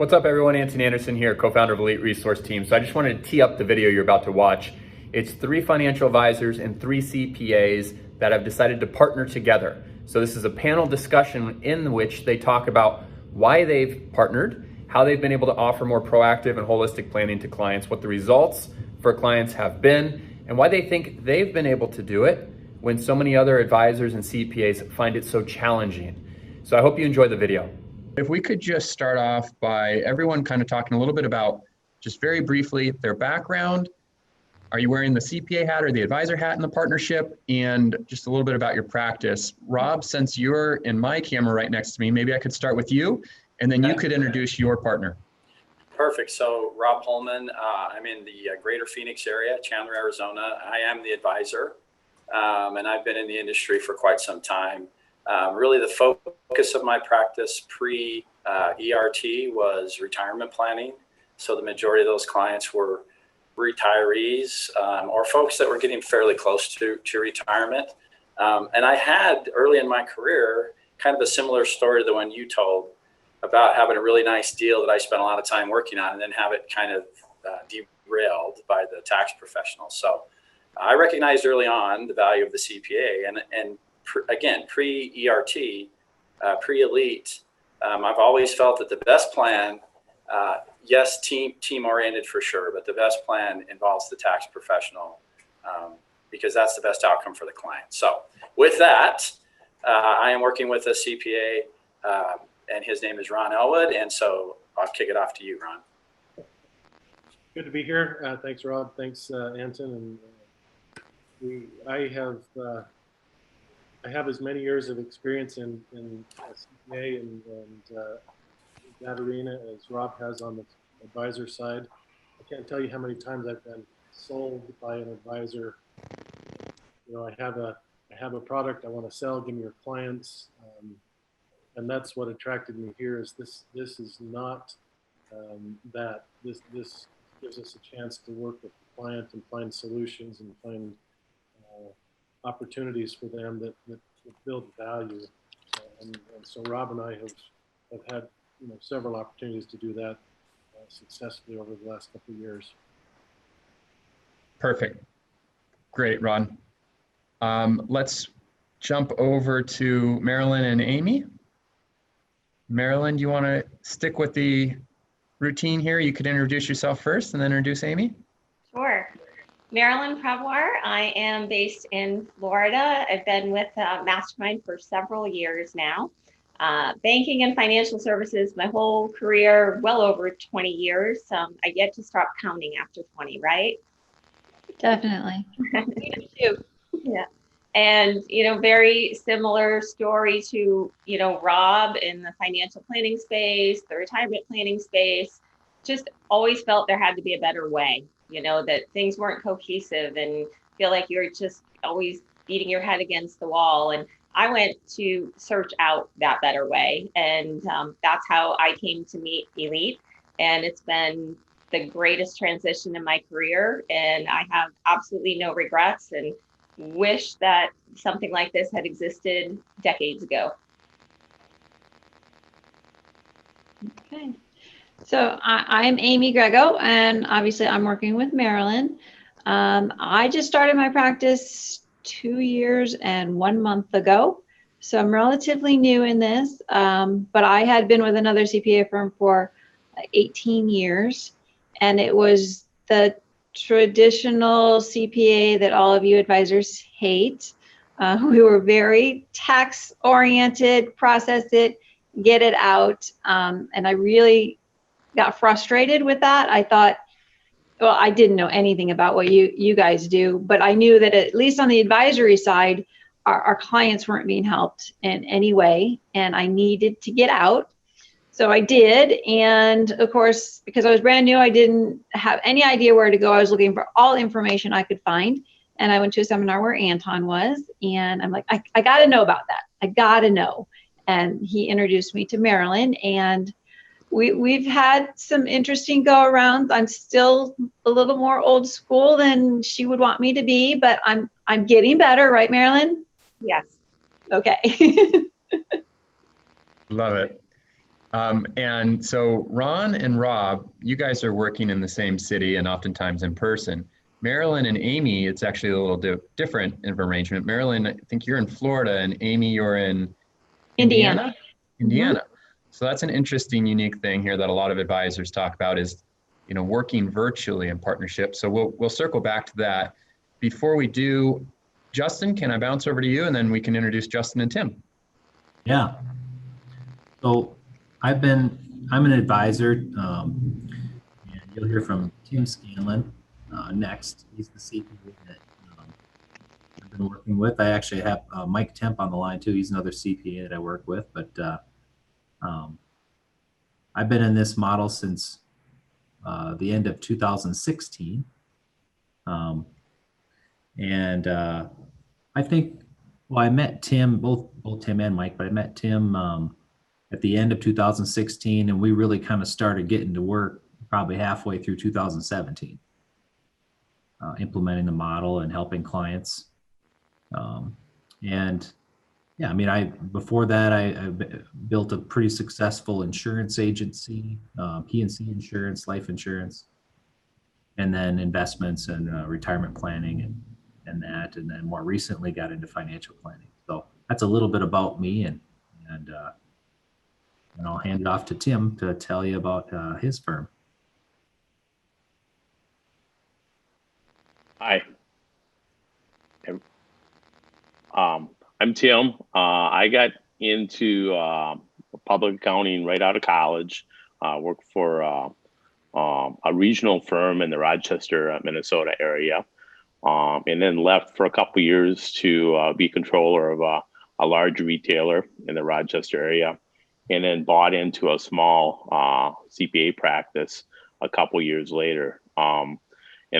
What's up everyone, Anthony Anderson here, co-founder of Elite Resource Team. So I just wanted to tee up the video you're about to watch. It's 3 financial advisors and 3 CPAs that have decided to partner together. So this is a panel discussion in which they talk about why they've partnered, how they've been able to offer more proactive and holistic planning to clients, what the results for clients have been, and why they think they've been able to do it when so many other advisors and CPAs find it so challenging. So I hope you enjoy the video. If we could just start off by everyone kind of talking a little bit about, just very briefly, their background. Are you wearing the CPA hat or the advisor hat in the partnership? And just a little bit about your practice. Rob, since you're in my camera right next to me, maybe I could start with you, and then you could introduce your partner. Perfect. So Rob Holman, I'm in the greater Phoenix area, Chandler, Arizona. I am the advisor, and I've been in the industry for quite some time. Really the focus of my practice pre-ERT was retirement planning. So the majority of those clients were retirees or folks that were getting fairly close to retirement. And I had early in my career kind of a similar story to the one you told about having a really nice deal that I spent a lot of time working on and then have it kind of derailed by the tax professional. So I recognized early on the value of the CPA and again, pre-ERT, pre-Elite, I've always felt that the best plan, yes, team-oriented for sure, but the best plan involves the tax professional because that's the best outcome for the client. So with that, I am working with a CPA and his name is Ron Elwood. And so I'll kick it off to you, Ron. Good to be here. Thanks, Rob. Thanks, Anton. And I have as many years of experience in CPA and that arena as Rob has on the advisor side. I can't tell you how many times I've been sold by an advisor. You know, I have a product I want to sell. Give me your clients, and that's what attracted me here. Is this is not that. This gives us a chance to work with the client and find solutions and find opportunities for them that build value. And so Rob and I have had several opportunities to do that successfully over the last couple of years. Perfect. Great, Ron. Let's jump over to Marilyn and Amy. Marilyn, do you want to stick with the routine here? You could introduce yourself first and then introduce Amy. Sure. Marilyn Prabwar. I am based in Florida. I've been with Mastermind for several years now. Banking and financial services, my whole career, well over 20 years. I get to stop counting after 20, right? Definitely. Me too. Yeah. And, very similar story to, Rob in the financial planning space, the retirement planning space, just always felt there had to be a better way, that things weren't cohesive and feel like you're just always beating your head against the wall. And I went to search out that better way. And that's how I came to meet Elite. And it's been the greatest transition in my career. And I have absolutely no regrets and wish that something like this had existed decades ago. Okay. So I'm Amy Grego, and obviously I'm working with Marilyn. I just started my practice 2 years and 1 month ago. So I'm relatively new in this, but I had been with another CPA firm for 18 years, and it was the traditional CPA that all of you advisors hate. We were very tax oriented, process it, get it out. And I really got frustrated with that. I thought, well, I didn't know anything about what you guys do, but I knew that at least on the advisory side, our clients weren't being helped in any way, and I needed to get out. So I did, and of course, because I was brand new, I didn't have any idea where to go. I was looking for all information I could find, and I went to a seminar where Anton was, and I'm like, I got to know about that. I got to know. And he introduced me to Marilyn, and we've had some interesting go-arounds. I'm still a little more old school than she would want me to be, but I'm getting better, right, Marilyn? Yes. Okay. Love it. And so Ron and Rob, you guys are working in the same city and oftentimes in person. Marilyn and Amy, it's actually a little different of arrangement. Marilyn, I think you're in Florida, and Amy, you're in Indiana. Indiana. So that's an interesting, unique thing here that a lot of advisors talk about is, working virtually in partnership. So we'll circle back to that. Before we do, Justin, can I bounce over to you, and then we can introduce Justin and Tim? Yeah. So I'm an advisor, and you'll hear from Tim Scanlon next. He's the CPA that I've been working with. I actually have Mike Temp on the line too. He's another CPA that I work with, but I've been in this model since the end of 2016. And I think, well, I met Tim, both Tim and Mike, but I met Tim at the end of 2016, and we really kind of started getting to work probably halfway through 2017, implementing the model and helping clients. And yeah, I mean, before that, I built a pretty successful insurance agency, P&C insurance, life insurance, and then investments and retirement planning and then more recently got into financial planning. So that's a little bit about me, and I'll hand it off to Tim to tell you about his firm. Hi. I'm Tim. I got into public accounting right out of college. Worked for a regional firm in the Rochester, Minnesota area, and then left for a couple years to be controller of a large retailer in the Rochester area, and then bought into a small CPA practice a couple years later. And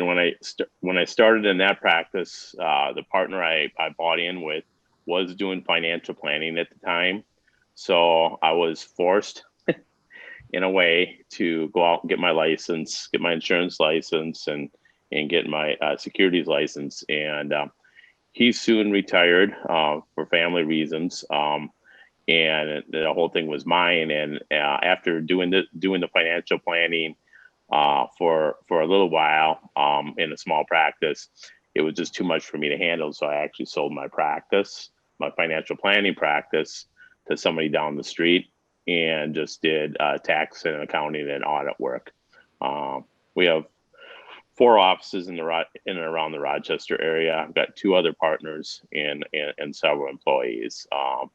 when I started in that practice, the partner I bought in with was doing financial planning at the time. So I was forced in a way to go out and get my license, get my insurance license, and get my securities license. And he soon retired for family reasons. And the whole thing was mine. And after doing the financial planning for a little while in a small practice, it was just too much for me to handle. So I actually sold my practice, my financial planning practice, to somebody down the street, and just did tax and accounting and audit work. We have 4 offices in and around the Rochester area. I've got 2 other partners and several employees.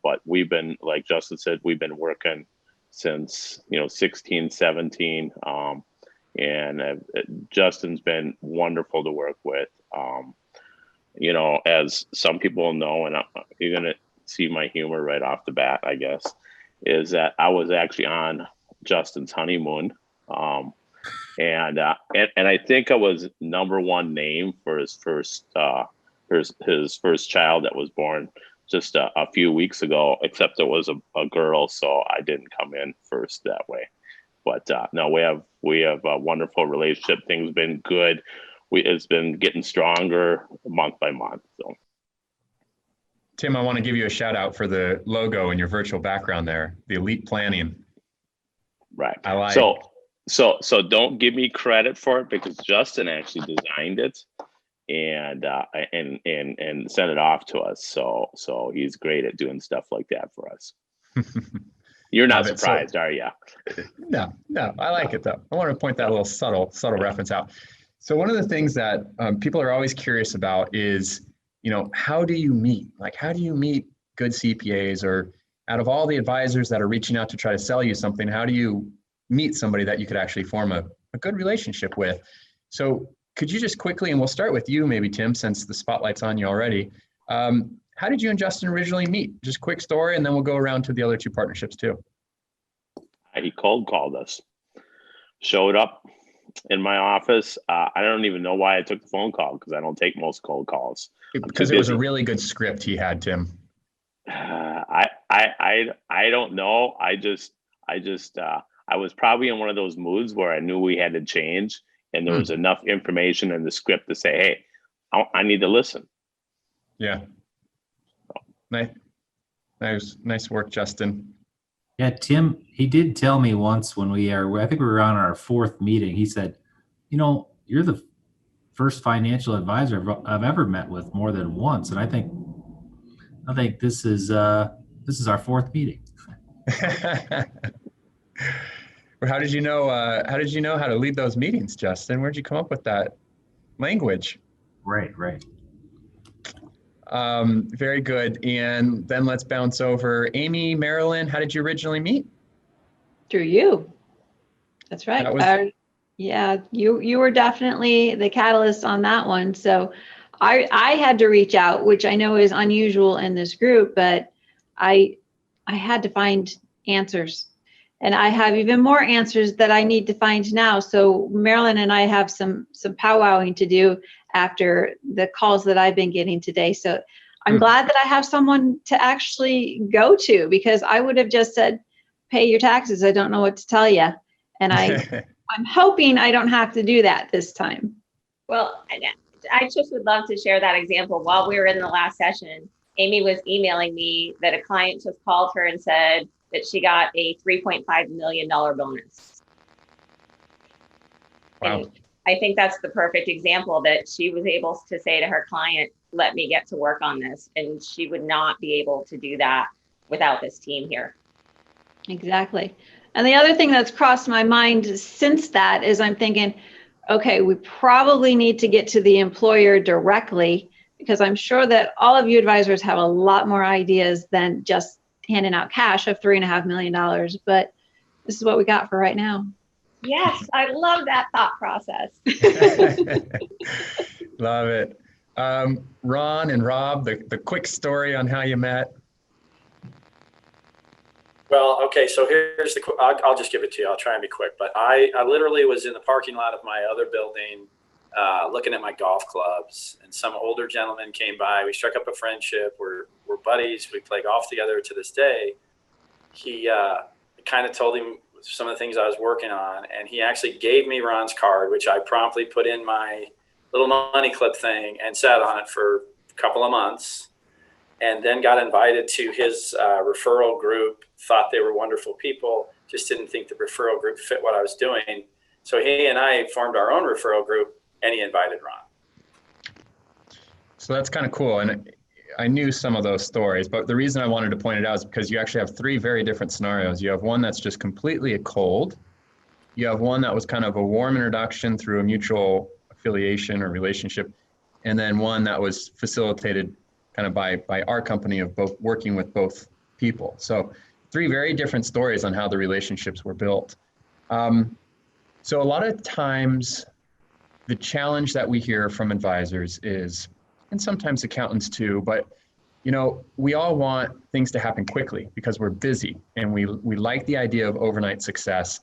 But we've been, like Justin said, we've been working since 16, 17. And Justin's been wonderful to work with. As some people know, and you're going to see my humor right off the bat, I guess, is that I was actually on Justin's honeymoon. And I think I was #1 name for his first child that was born just a few weeks ago, except it was a girl, so I didn't come in first that way. But no, we have a wonderful relationship. Things been good. It's been getting stronger month by month. So, Tim, I want to give you a shout out for the logo and your virtual background there, the Elite Planning. right. I like. So don't give me credit for it, because Justin actually designed it and sent it off to us. So he's great at doing stuff like that for us. You're not surprised, are you? No, I like it though. I want to point that little subtle reference out. So one of the things that people are always curious about is, how do you meet? Like, how do you meet good CPAs? Or out of all the advisors that are reaching out to try to sell you something, how do you meet somebody that you could actually form a good relationship with? So could you just quickly, and we'll start with you maybe, Tim, since the spotlight's on you already. How did you and Justin originally meet? Just quick story, and then we'll go around to the other 2 partnerships too. He cold called us, showed up in my office. I don't even know why I took the phone call, because I don't take most cold calls. Because it was a really good script he had, Tim. I don't know. I was probably in one of those moods where I knew we had to change, and there was enough information in the script to say, hey, I need to listen. Yeah. Nice work, Justin. Yeah, Tim, he did tell me once when I think we were on our fourth meeting, he said, you're the first financial advisor I've ever met with more than once. And I think this is our fourth meeting. How did you know? How did you know how to lead those meetings, Justin? Where'd you come up with that language? Right. Very good. And then let's bounce over. Amy, Marilyn, how did you originally meet? Through you. That's right. That was- Yeah, you were definitely the catalyst on that one. So I had to reach out, which I know is unusual in this group, but I had to find answers. And I have even more answers that I need to find now. So Marilyn and I have some powwowing to do after the calls that I've been getting today. So I'm glad that I have someone to actually go to, because I would have just said, pay your taxes. I don't know what to tell you. And I'm hoping I don't have to do that this time. Well, I just would love to share that example. While we were in the last session, Amy was emailing me that a client just called her and said that she got a $3.5 million bonus. Wow. And I think that's the perfect example that she was able to say to her client, let me get to work on this. And she would not be able to do that without this team here. Exactly. And the other thing that's crossed my mind since that is I'm thinking, okay, we probably need to get to the employer directly, because I'm sure that all of you advisors have a lot more ideas than just handing out cash of $3.5 million. But this is what we got for right now. Yes, I love that thought process. Love it. Ron and Rob, the quick story on how you met. Well, okay, so here's I'll just give it to you. I'll try and be quick. But I literally was in the parking lot of my other building looking at my golf clubs, and some older gentleman came by. We struck up a friendship. We're buddies. We play golf together to this day. He kind of told him some of the things I was working on, and he actually gave me Ron's card, which I promptly put in my little money clip thing and sat on it for a couple of months. And then got invited to his referral group, thought they were wonderful people, just didn't think the referral group fit what I was doing. So he and I formed our own referral group, and he invited Ron. So that's kind of cool. And I knew some of those stories, but the reason I wanted to point it out is because you actually have three very different scenarios. You have one that's just completely a cold. You have one that was kind of a warm introduction through a mutual affiliation or relationship. And then one that was facilitated kind of by our company of both working with both people. So three very different stories on how the relationships were built. So a lot of times the challenge that we hear from advisors is, and sometimes accountants too, but we all want things to happen quickly because we're busy and we like the idea of overnight success,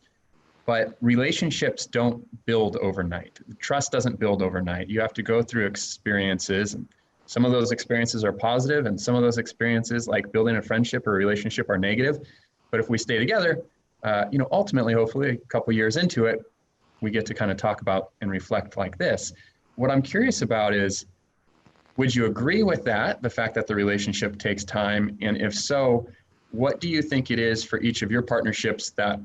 but relationships don't build overnight. Trust doesn't build overnight. You have to go through experiences, and some of those experiences are positive, and some of those experiences, like building a friendship or a relationship, are negative. But if we stay together, ultimately, hopefully, a couple years into it, we get to kind of talk about and reflect like this. What I'm curious about is, would you agree with that, the fact that the relationship takes time? And if so, what do you think it is for each of your partnerships that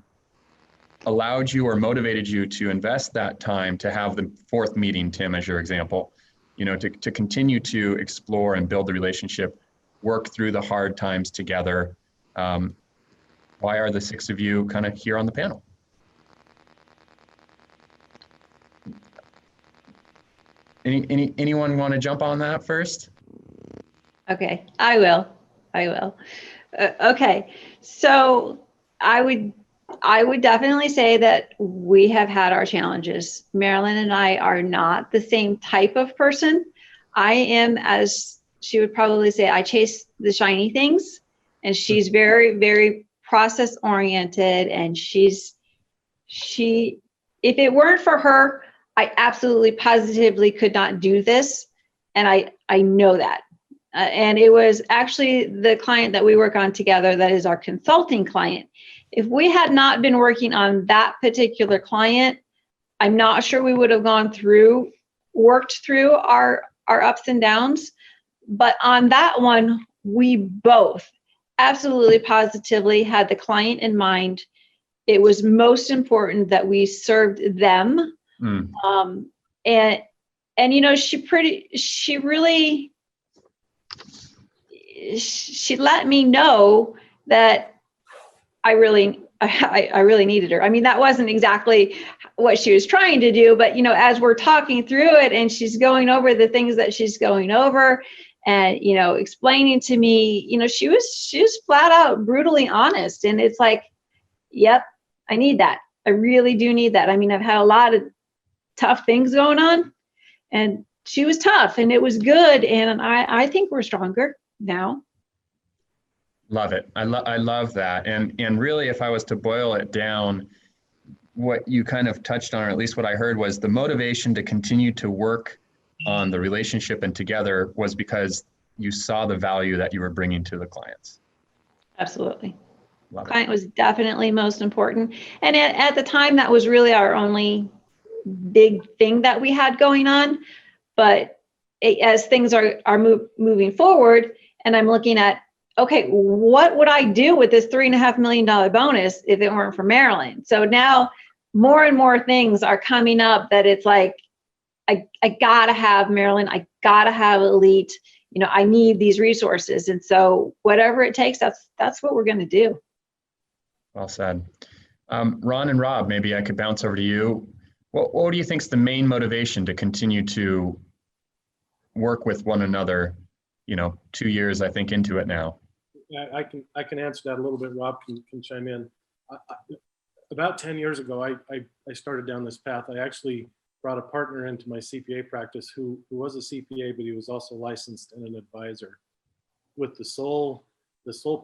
allowed you or motivated you to invest that time to have the fourth meeting, Tim, as your example? To continue to explore and build the relationship, work through the hard times together. Why are the six of you kind of here on the panel? Anyone want to jump on that first? Okay, I will. Okay, so I would definitely say that we have had our challenges. Marilyn and I are not the same type of person. I am, as she would probably say, I chase the shiny things, and she's very, very process oriented. And if it weren't for her, I absolutely positively could not do this. And I know that. And it was actually the client that we work on together that is our consulting client. If we had not been working on that particular client, I'm not sure we would have worked through our ups and downs. But on that one, we both absolutely positively had the client in mind. It was most important that we served them. Mm. And you know, she really let me know that I really needed her. I mean, that wasn't exactly what she was trying to do, but you know, as we're talking through it and she's going over the things that she's going over and, you know, explaining to me, you know, she was flat out brutally honest. And it's like, yep, I need that. I really do need that. I mean, I've had a lot of tough things going on, and she was tough and it was good. And I think we're stronger now. Love it. I love that. And really, if I was to boil it down, what you kind of touched on, or at least what I heard, was the motivation to continue to work on the relationship and together was because you saw the value that you were bringing to the clients. Absolutely. Love it. Client was definitely most important. And at the time, that was really our only big thing that we had going on. But as things are moving forward, and I'm looking at, okay, what would I do with this $3.5 million bonus if it weren't for Marilyn? So now more and more things are coming up that it's like, I gotta have Marilyn, I gotta have Elite, you know, I need these resources. And so whatever it takes, that's what we're gonna do. Well said. Ron and Rob, maybe I could bounce over to you. What do you think is the main motivation to continue to work with one another, you know, 2 years, I think, into it now? I can answer that a little bit. Rob can chime in. About 10 years ago, I started down this path. I actually brought a partner into my CPA practice who was a CPA, but he was also licensed and an advisor, with the sole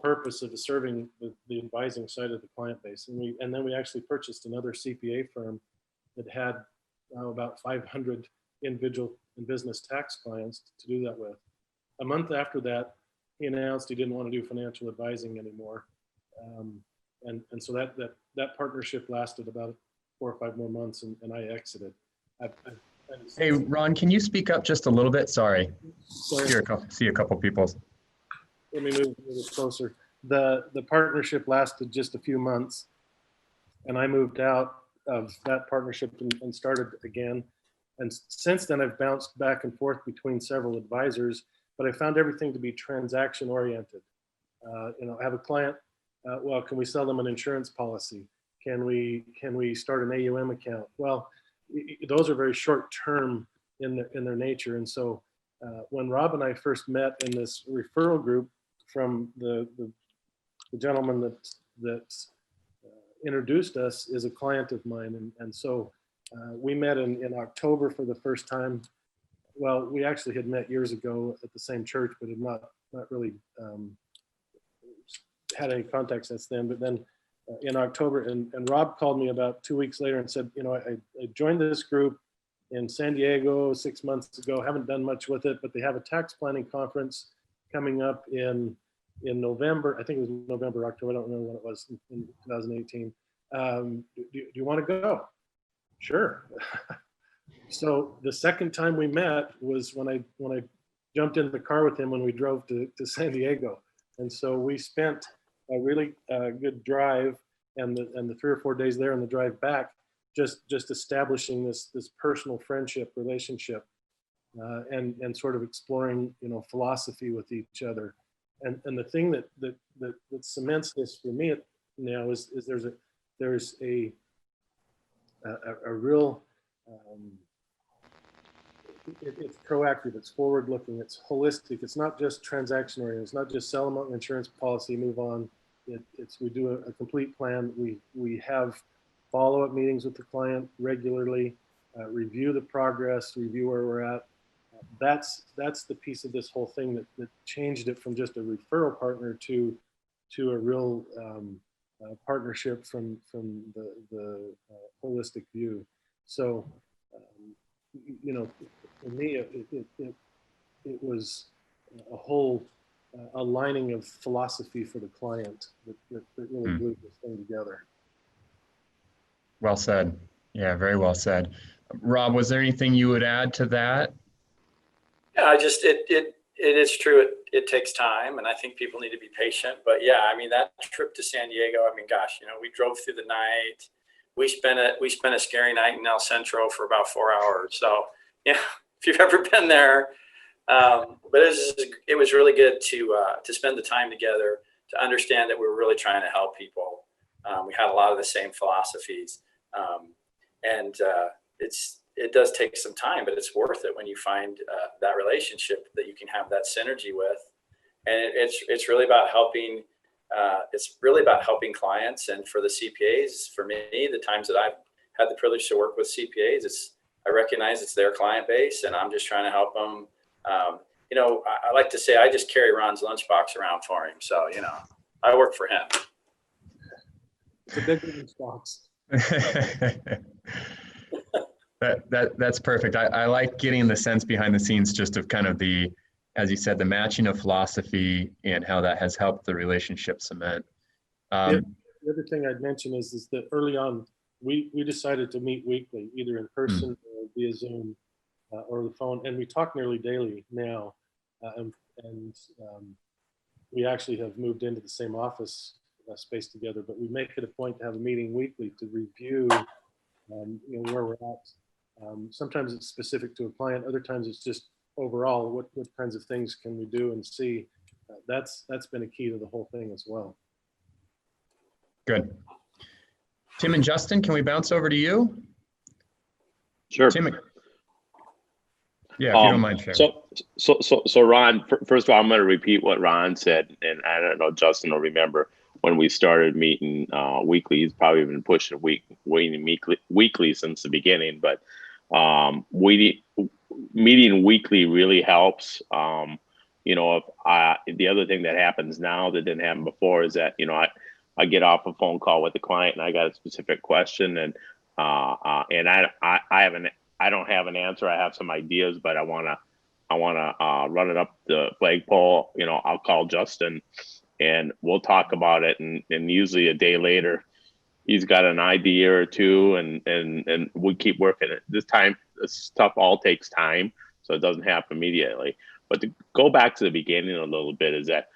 purpose of serving the advising side of the client base. And then we actually purchased another CPA firm that had about 500 individual and business tax clients to do that with. A month after that, he announced he didn't want to do financial advising anymore. And so that partnership lasted about 4 or 5 more months, and I exited. Hey, Ron, can you speak up just a little bit? Sorry. See a couple people. Let me move a little closer. The partnership lasted just a few months, and I moved out of that partnership and started again. And since then, I've bounced back and forth between several advisors, but I found everything to be transaction oriented. You know, I have a client. Well, can we sell them an insurance policy? Can we start an AUM account? Well, those are very short term in their nature. And so when Rob and I first met in this referral group from the gentleman that introduced us is a client of mine. And so we met in October for the first time. Well, we actually had met years ago at the same church, but had not really had any contact since then. But then in October, and Rob called me about 2 weeks later and said, you know, I joined this group in San Diego 6 months ago, haven't done much with it, but they have a tax planning conference coming up in November. I think it was November, October, I don't remember when it was, in 2018. Do you want to go? Sure. So the second time we met was when I jumped in the car with him when we drove to San Diego. And so we spent a really good drive and the 3 or 4 days there and the drive back, just establishing this personal friendship relationship and sort of exploring, you know, philosophy with each other. And the thing that cements this for me now is there's a real it's proactive, it's forward looking, it's holistic. It's not just transaction oriented. It's not just sell them an insurance policy, move on. It's we do a complete plan. We have follow-up meetings with the client regularly, review the progress, review where we're at. That's the piece of this whole thing that changed it from just a referral partner to a real partnership from the holistic view. So, you know, for me, it was a whole aligning of philosophy for the client that really glued this thing together. Well said. Yeah, very well said. Rob, was there anything you would add to that? Yeah, it is true. it takes time, and I think people need to be patient. But yeah, I mean, that trip to San Diego, I mean, gosh, we drove through the night. We spent a scary night in El Centro for about 4 hours. So yeah, if you've ever been there, but it was really good to spend the time together, to understand that we were really trying to help people. We had a lot of the same philosophies, and it does take some time, but it's worth it when you find that relationship that you can have that synergy with. And it's really about helping. It's really about helping clients, and for the CPAs, for me, the times that I've had the privilege to work with CPAs, I recognize it's their client base, and I'm just trying to help them. I like to say I just carry Ron's lunchbox around for him, so I work for him. It's a big lunchbox. That's perfect. I like getting the sense behind the scenes just of kind of as you said, the matching of philosophy and how that has helped the relationship cement. The other thing I'd mention is that early on, we decided to meet weekly, either in person or via Zoom or the phone, and we talk nearly daily now. We actually have moved into the same office space together, but we make it a point to have a meeting weekly to review where we're at. Sometimes it's specific to a client, other times it's just overall what kinds of things can we do and see. That's been a key to the whole thing as well. Good. Tim and Justin, can we bounce over to you? Sure. Tim, yeah, if you don't mind sharing. So Ron, first of all, I'm going to repeat what Ron said, and I don't know, Justin will remember when we started meeting weekly. He's probably been pushing weekly since the beginning, but meeting weekly really helps. If the other thing that happens now that didn't happen before is that I get off a phone call with a client and I got a specific question, and I don't have an answer. I have some ideas, but I wanna run it up the flagpole. I'll call Justin and we'll talk about it, and usually a day later he's got an idea or two, and we keep working it. This stuff all takes time, so it doesn't happen immediately. But to go back to the beginning a little bit, is that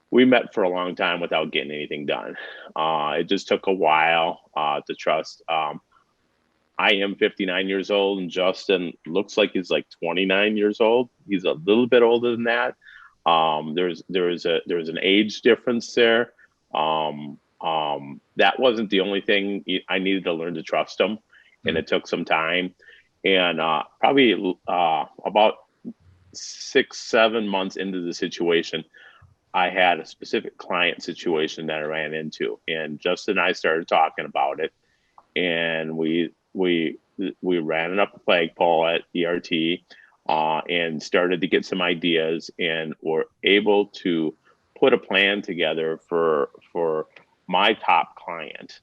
we met for a long time without getting anything done. It just took a while to trust. I am 59 years old, and Justin looks like he's like 29 years old. He's a little bit older than that. There's an age difference there. That wasn't the only thing. I needed to learn to trust him, and it took some time. And probably about 6-7 months into the situation, I had a specific client situation that I ran into, and Justin and I started talking about it, and we ran it up the flagpole at ERT and started to get some ideas, and were able to put a plan together for my top client.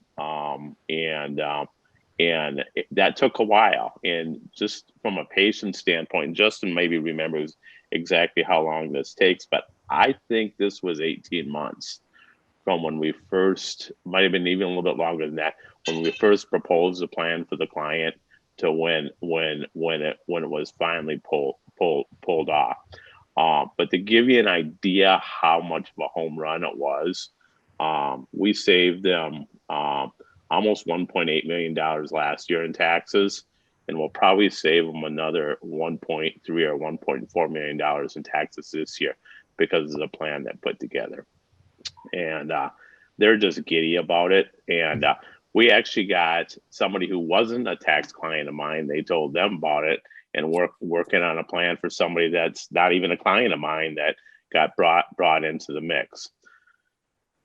That took a while. And just from a patient standpoint, Justin maybe remembers exactly how long this takes, but I think this was 18 months from when we first, might have been even a little bit longer than that, when we first proposed a plan for the client to when it was finally pulled off. But to give you an idea how much of a home run it was, we saved them almost $1.8 million last year in taxes, and we'll probably save them another $1.3 or $1.4 million in taxes this year because of the plan that put together. And they're just giddy about it. And we actually got somebody who wasn't a tax client of mine. They told them about it, and working on a plan for somebody that's not even a client of mine that got brought into the mix.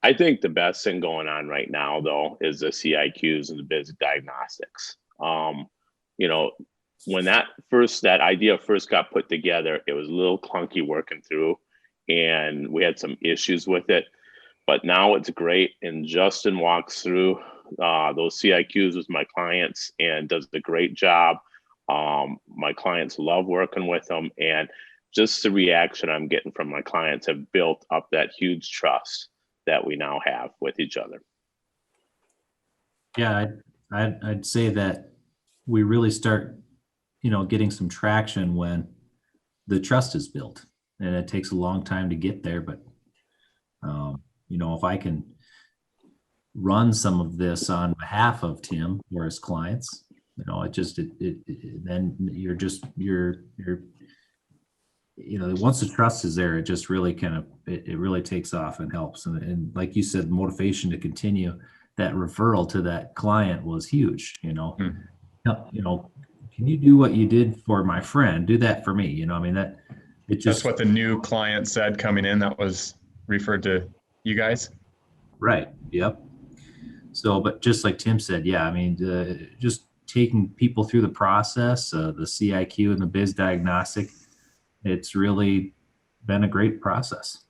I think the best thing going on right now, though, is the CIQs and the basic diagnostics. When that idea first got put together, it was a little clunky working through, and we had some issues with it. But now it's great, and Justin walks through those CIQs with my clients and does a great job. My clients love working with them, and just the reaction I'm getting from my clients have built up that huge trust that we now have with each other. Yeah, I'd say that we really start, getting some traction when the trust is built. and it takes a long time to get there. But, you know, if I can run some of this on behalf of Tim or his clients, you know, then you're, you know, once the trust is there, it just really kind of, it really takes off and helps. And like you said, motivation to continue, that referral to that client was huge, you know. You know, can you do what you did for my friend? Do that for me. You know, I mean, That's what the new client said coming in. That was referred to you guys. Right. Yep. So, but just like Tim said, yeah, I mean, just taking people through the process, the CIQ and the biz diagnostic, it's really been a great process.